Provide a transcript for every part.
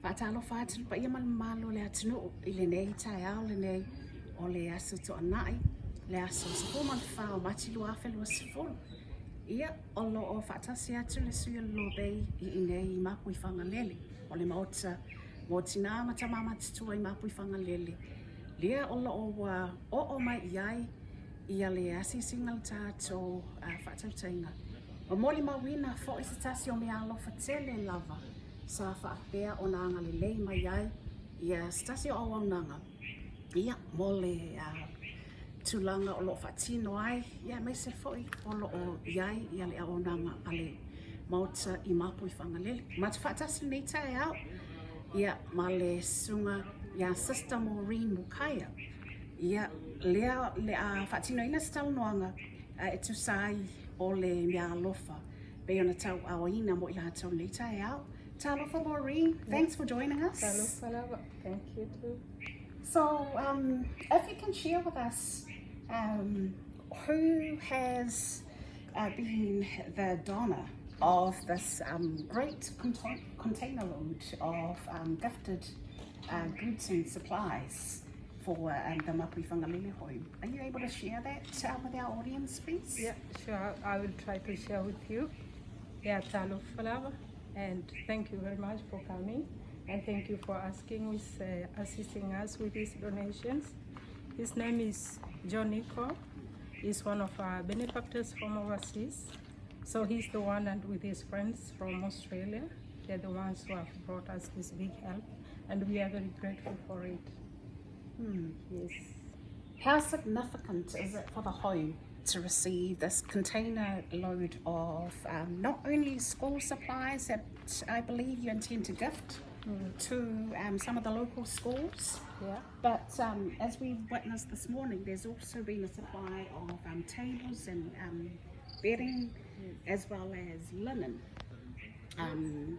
Whaatalo whaatalo pa ia malo le atinu I le nei tai au le nei o le aso to anai le aso sefo man whao mati lua whelua sefo. Ia o lo o whaatasi atu le sui lo bei I nei I mapu I whangalele o le maota mo tina mata mama titua I mapu I whangalele. Lea o lo o mai iai ia le asi singal tātou whaatautainga. O moli mawina fo I se tasi o me alofa tele lava. Sa whaapea o nanga le lei mai ai ia stasi o awananga ia mole tulanga o lo whatino ai ia mai se foi o lo o iai ia le awananga ale mauta I mapu I whangalele mata whaatasi nei tae au ia ma le sunga ia Sister Maureen Mukaya ia lea le whatino ina stalnoanga e tu sai o le mea alofa pe ona tau awaina mo ila tau nei tae au. Talofa Maureen, thanks for joining us. Talofa, thank you too. So, if you can share with us who has been the donor of this great container load of gifted goods and supplies for the Mapu Whangalele home. Are you able to share that with our audience, please? Yeah, sure. I will try to share with you. Yeah, Talofa. And thank you very much for coming, and thank you for assisting us with these donations. His name is John Nico. He's one of our benefactors from overseas. So he's the one, and with his friends from Australia, they're the ones who have brought us this big help, and we are very grateful for it. Yes. How significant is it for the home to receive this container load of not only school supplies that I believe you intend to gift to some of the local schools, but as we've witnessed this morning, there's also been a supply of tables and bedding as well as linen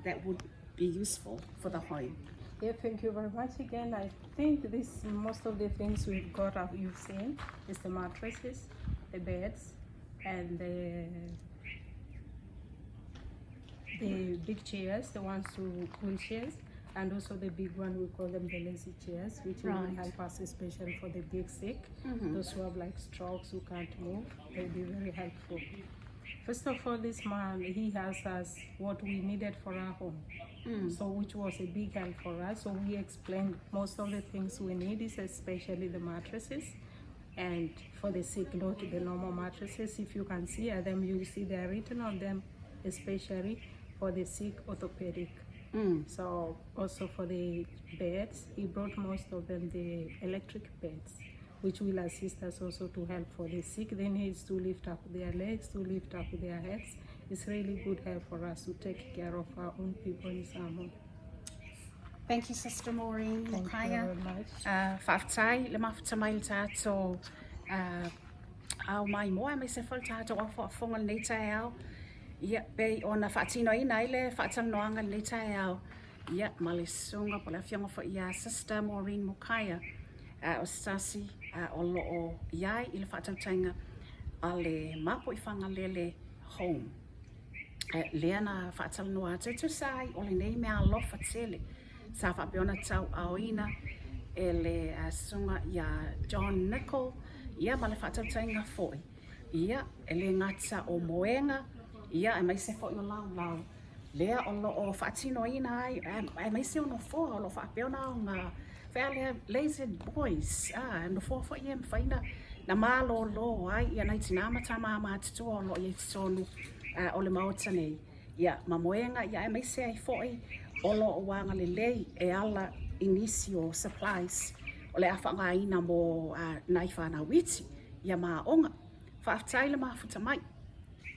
that would be useful for the home. Yeah, thank you very much again. I think most of the things we've got, you've seen, is the mattresses, the beds, and the big chairs, the ones who wheelchairs, and also the big one, we call them the lazy chairs, which will help us, especially for the big sick, those who have like strokes, who can't move. They'll be very helpful. First of all, this man, he has us what we needed for our home, so which was a big help for us. So we explained most of the things we need, is especially the mattresses. And for the sick, not the normal mattresses. If you can see them, you see they are written on them, especially for the sick orthopedic. So also for the beds, he brought most of them the electric beds, which will assist us also to help for the sick. They need to lift up their legs, to lift up their heads. It's really good help for us to take care of our own people in Samoa. Thank you, Sister Maureen Mukaya. Thank you very much. Whaftai, le mawhata mai tātou au mai moa me se whal tātou a whonga nei tai au. Ia, pei o na whaatino ina ile whaatanoanga nei tai au. Ia, ma le sunga po le whionga fo ia Sister Maureen Mukaya o stasi o lo o iai i le whaatautainga a le Mapu I Whangalele home. Lea na whaatanoa te sai o le nei mea lofa tele. Sa whapeona tau aoina e le sunga ia John Nico ia ma le whaatautainga foi ia e le ngata o moenga ia e mai se foi o lau lea o lo o whaatino ina ai e mai se ono fo o lo whapeona o ngā whea lazy boys no fo foi e mwhaina na malo lo ai ia nei tina mata mama atitua o lo i tonu o le maota nei ia ma moenga ia e mai se ai foi Olo o wanga le lei e ala inisio supplies o le awhanga ina mo nai whana witi ia maa onga. Whaaftai le mafuta mai